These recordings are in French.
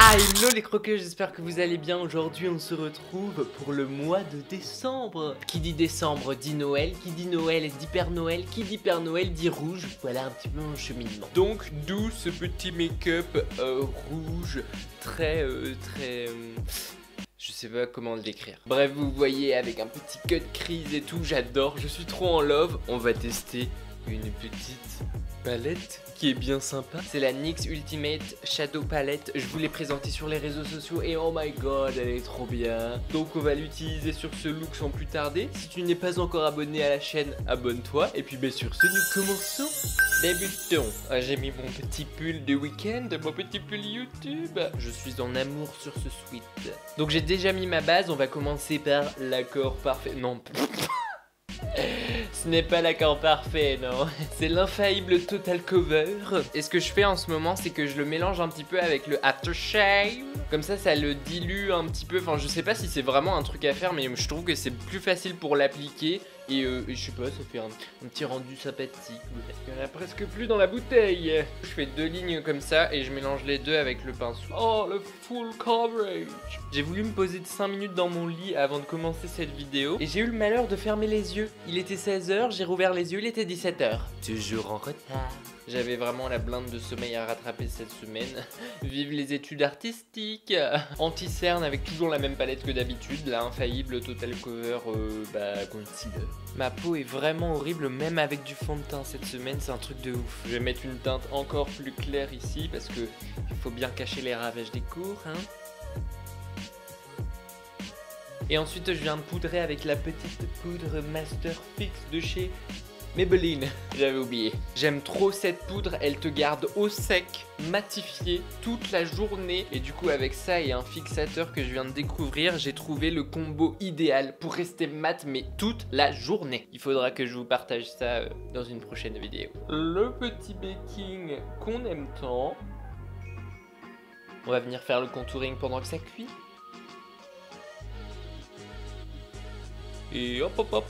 Hello les croqueurs, j'espère que vous allez bien. Aujourd'hui on se retrouve pour le mois de décembre. Qui dit décembre dit Noël, qui dit Noël dit Père Noël, qui dit Père Noël dit rouge. Voilà un petit peu un cheminement. Donc d'où ce petit make-up rouge très je sais pas comment le décrire. Bref, vous voyez avec un petit cut crease et tout, j'adore, je suis trop en love. On va tester une petite palette qui est bien sympa. C'est la NYX Ultimate Shadow Palette. Je vous l'ai présentée sur les réseaux sociaux et oh my god, elle est trop bien. Donc on va l'utiliser sur ce look sans plus tarder. Si tu n'es pas encore abonné à la chaîne, abonne-toi. Et puis sur ce, nous commençons. Débutons. Ah, j'ai mis mon petit pull de week-end, mon petit pull YouTube. Je suis en amour sur ce sweat. Donc j'ai déjà mis ma base. On va commencer par l'accord parfait. Non. Ce n'est pas l'accord parfait, non. C'est l'infaillible Total Cover. Et ce que je fais en ce moment, c'est que je le mélange un petit peu avec le aftershave. Comme ça le dilue un petit peu. Enfin, je sais pas si c'est vraiment un truc à faire, mais je trouve que c'est plus facile pour l'appliquer. Et je sais pas, ça fait un petit rendu sympathique. Il y en a presque plus dans la bouteille. Je fais deux lignes comme ça et je mélange les deux avec le pinceau. Oh, le full coverage. J'ai voulu me poser 5 minutes dans mon lit avant de commencer cette vidéo. Et j'ai eu le malheur de fermer les yeux. Il était 16h, j'ai rouvert les yeux, il était 17h. Toujours en retard. J'avais vraiment la blinde de sommeil à rattraper cette semaine. Vive les études artistiques. Anti-cerne avec toujours la même palette que d'habitude. La infaillible Total Cover concealer. Ma peau est vraiment horrible même avec du fond de teint cette semaine, c'est un truc de ouf. Je vais mettre une teinte encore plus claire ici parce que il faut bien cacher les ravages des cours, hein. Et ensuite je viens de poudrer avec la petite poudre Master Fix de chez Maybelline, j'avais oublié. J'aime trop cette poudre, elle te garde au sec, matifié toute la journée. Et du coup avec ça et un fixateur que je viens de découvrir, j'ai trouvé le combo idéal pour rester mat mais toute la journée. Il faudra que je vous partage ça dans une prochaine vidéo. Le petit baking qu'on aime tant. On va venir faire le contouring pendant que ça cuit. Et hop hop hop.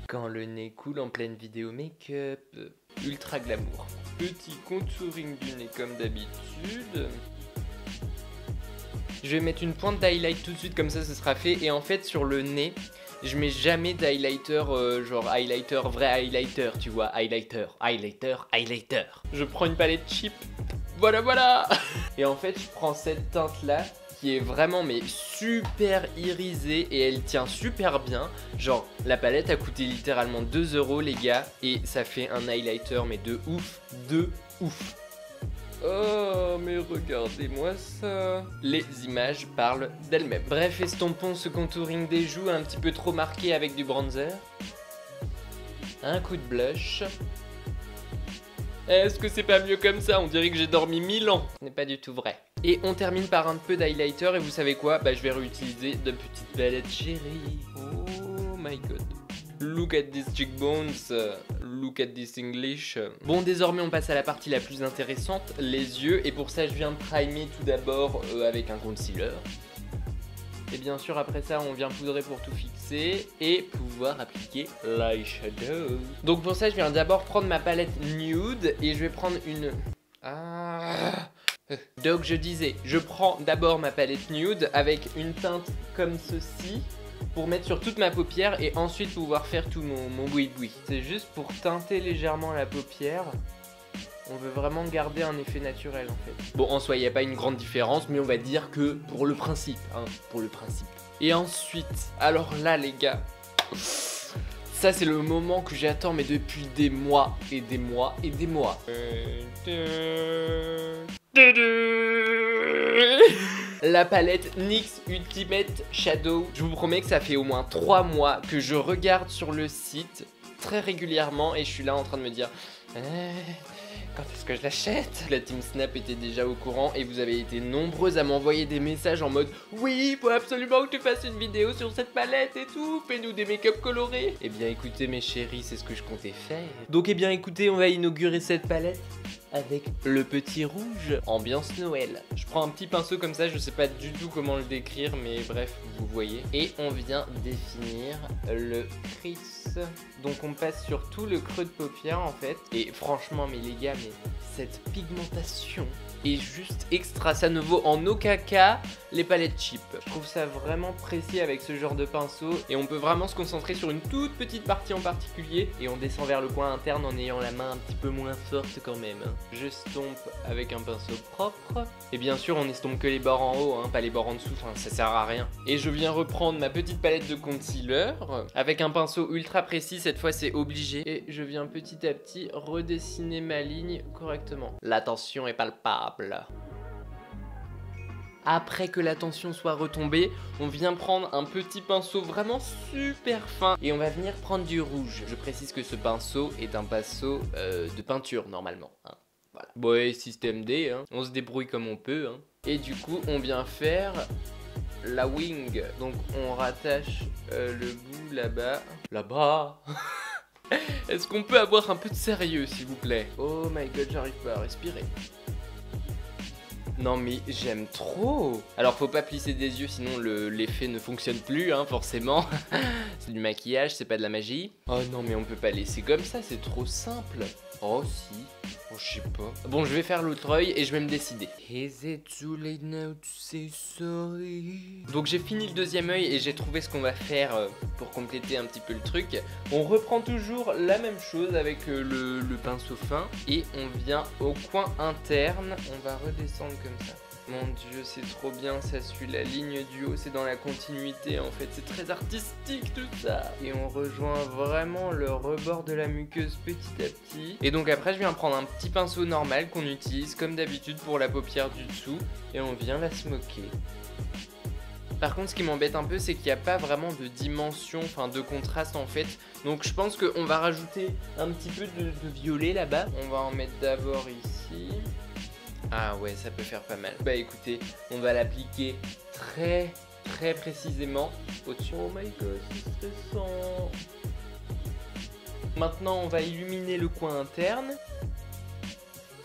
Quand le nez coule en pleine vidéo make-up, ultra glamour. Petit contouring du nez comme d'habitude. Je vais mettre une pointe d'highlight tout de suite comme ça ce sera fait. Et en fait sur le nez, je mets jamais d'highlighter genre highlighter, vrai highlighter, tu vois, highlighter. Je prends une palette cheap, voilà. Et en fait je prends cette teinte là qui est vraiment mais super irisée et elle tient super bien. Genre la palette a coûté littéralement 2 € les gars et ça fait un highlighter mais de ouf. Oh mais regardez-moi ça. Les images parlent d'elles-mêmes. Bref, estompons ce contouring des joues un petit peu trop marqué avec du bronzer. Un coup de blush. Est-ce que c'est pas mieux comme ça? On dirait que j'ai dormi 1000 ans. Ce n'est pas du tout vrai. Et on termine par un peu d'highlighter et vous savez quoi? Je vais réutiliser de petites palettes chérie. Oh my god. Look at these cheekbones, look at this English. Bon, désormais on passe à la partie la plus intéressante, les yeux. Et pour ça je viens de primer tout d'abord avec un concealer. Et bien sûr après ça on vient poudrer pour tout fixer et pouvoir appliquer l'eyeshadow. Donc pour ça je viens d'abord prendre ma palette nude et je vais prendre une... Donc je disais, je prends d'abord ma palette nude avec une teinte comme ceci pour mettre sur toute ma paupière et ensuite pouvoir faire tout mon boui-boui. C'est juste pour teinter légèrement la paupière. On veut vraiment garder un effet naturel en fait. Bon, en soi, il n'y a pas une grande différence, mais on va dire que pour le principe, hein, pour le principe. Et ensuite, alors là les gars, ça c'est le moment que j'attends mais depuis des mois et des mois et des mois. La palette NYX Ultimate Shadow. Je vous promets que ça fait au moins 3 mois que je regarde sur le site très régulièrement et je suis là en train de me dire quand est-ce que je l'achète? La team Snap était déjà au courant et vous avez été nombreuses à m'envoyer des messages en mode oui, il faut absolument que tu fasses une vidéo sur cette palette et tout, fais-nous des make-up colorés. Eh bien écoutez mes chéris, c'est ce que je comptais faire. Donc eh bien écoutez, on va inaugurer cette palette. avec le petit rouge, ambiance Noël. Je prends un petit pinceau comme ça, je sais pas du tout comment le décrire, mais bref, vous voyez. Et on vient définir le crease. Donc on passe sur tout le creux de paupière en fait. Et franchement, mais les gars, mais cette pigmentation est juste extra. Ça ne vaut en aucun cas les palettes cheap. Je trouve ça vraiment précis avec ce genre de pinceau. Et on peut vraiment se concentrer sur une toute petite partie en particulier. Et on descend vers le coin interne en ayant la main un petit peu moins forte quand même. J'estompe avec un pinceau propre. Et bien sûr, on estompe que les bords en haut, hein, pas les bords en dessous. Enfin, ça sert à rien. Et je viens reprendre ma petite palette de concealer avec un pinceau ultra précis. Cette fois, c'est obligé. Et je viens petit à petit redessiner ma ligne correctement. La tension est palpable. Après que la tension soit retombée, on vient prendre un petit pinceau vraiment super fin et on va venir prendre du rouge. Je précise que ce pinceau est un pinceau de peinture normalement, hein. Voilà. Bon, et système D, hein. On se débrouille comme on peut, hein. Et du coup, on vient faire la wing. Donc on rattache le bout là-bas. Là-bas. Est-ce qu'on peut avoir un peu de sérieux s'il vous plaît? Oh my god, j'arrive pas à respirer. Non mais j'aime trop. Alors faut pas plisser des yeux sinon l'effet ne fonctionne plus hein, forcément. C'est du maquillage, c'est pas de la magie. Oh non mais on peut pas laisser comme ça, c'est trop simple. Oh si, oh je sais pas. Bon je vais faire l'autre œil et je vais me décider. Is it too late now to say sorry? Donc j'ai fini le deuxième œil et j'ai trouvé ce qu'on va faire pour compléter un petit peu le truc. On reprend toujours la même chose avec le pinceau fin et on vient au coin interne. On va redescendre comme ça. Mon dieu, c'est trop bien, ça suit la ligne du haut, c'est dans la continuité en fait, c'est très artistique tout ça. Et on rejoint vraiment le rebord de la muqueuse petit à petit. Et donc après, je viens prendre un petit pinceau normal qu'on utilise comme d'habitude pour la paupière du dessous et on vient la smoker. Par contre, ce qui m'embête un peu, c'est qu'il n'y a pas vraiment de dimension, enfin de contraste en fait. Donc je pense qu'on va rajouter un petit peu de violet là-bas. On va en mettre d'abord ici. Ah ouais, ça peut faire pas mal. Bah écoutez, on va l'appliquer très précisément au-dessus. Oh my god, c'est stressant. Maintenant, on va illuminer le coin interne.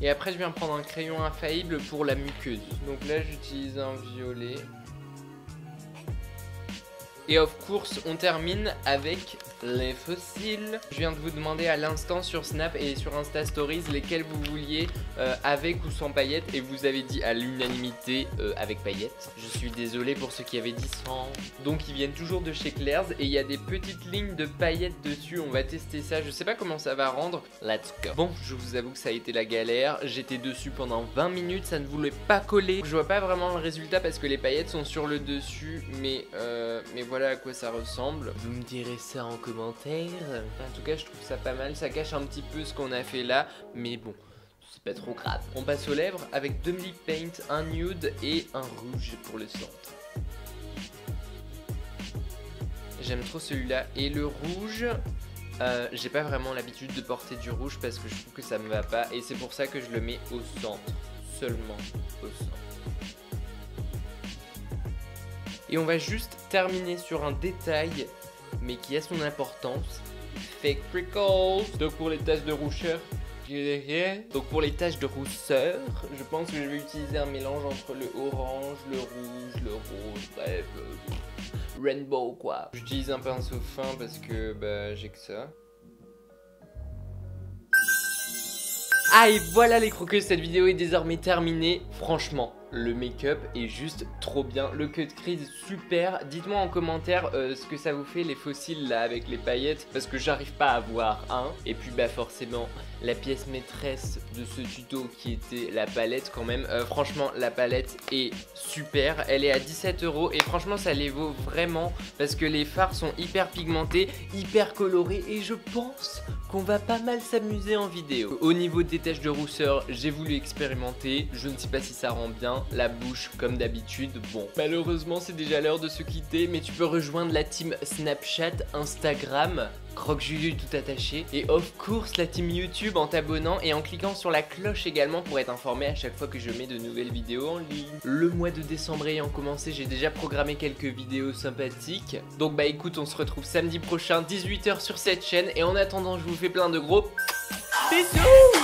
Et après, je viens prendre un crayon infaillible pour la muqueuse. Donc là, j'utilise un violet. Et of course, on termine avec les fossiles. Je viens de vous demander à l'instant sur Snap et sur Insta Stories lesquels vous vouliez avec ou sans paillettes. Et vous avez dit à l'unanimité avec paillettes. Je suis désolé pour ceux qui avaient dit sans. Donc ils viennent toujours de chez Claire's et il y a des petites lignes de paillettes dessus. On va tester ça, je sais pas comment ça va rendre. Let's go. Bon, je vous avoue que ça a été la galère. J'étais dessus pendant 20 minutes, ça ne voulait pas coller. Je vois pas vraiment le résultat parce que les paillettes sont sur le dessus. Mais voilà à quoi ça ressemble. Vous me direz ça en commentaire. En tout cas, je trouve ça pas mal. Ça cache un petit peu ce qu'on a fait là. Mais bon, c'est pas trop grave. On passe aux lèvres avec deux lip paint, un nude et un rouge pour le centre. J'aime trop celui-là. Et le rouge, j'ai pas vraiment l'habitude de porter du rouge parce que je trouve que ça me va pas. Et c'est pour ça que je le mets au centre. Seulement au centre. Et on va juste terminer sur un détail, mais qui a son importance. Fake prickles. Donc pour les taches de rousseur, je pense que je vais utiliser un mélange entre le orange, le rouge, le rose, bref, rainbow quoi. J'utilise un pinceau fin parce que bah j'ai que ça. Ah et voilà les croqueuses, cette vidéo est désormais terminée. Franchement, le make-up est juste trop bien. Le cut crease super. Dites-moi en commentaire ce que ça vous fait les fossiles là avec les paillettes. Parce que j'arrive pas à voir un. Et puis bah forcément la pièce maîtresse de ce tuto qui était la palette quand même. Franchement la palette est super. Elle est à 17 € et franchement ça les vaut vraiment. Parce que les fards sont hyper pigmentés, hyper colorés. Et je pense qu'on va pas mal s'amuser en vidéo. Au niveau des taches de rousseur, j'ai voulu expérimenter. Je ne sais pas si ça rend bien. La bouche comme d'habitude, bon malheureusement c'est déjà l'heure de se quitter, mais tu peux rejoindre la team Snapchat, Instagram, CroqueJuju tout attaché, et of course la team YouTube en t'abonnant et en cliquant sur la cloche également pour être informé à chaque fois que je mets de nouvelles vidéos en ligne. Le mois de décembre ayant commencé, j'ai déjà programmé quelques vidéos sympathiques, donc bah écoute, on se retrouve samedi prochain 18 h sur cette chaîne, et en attendant je vous fais plein de gros bisous.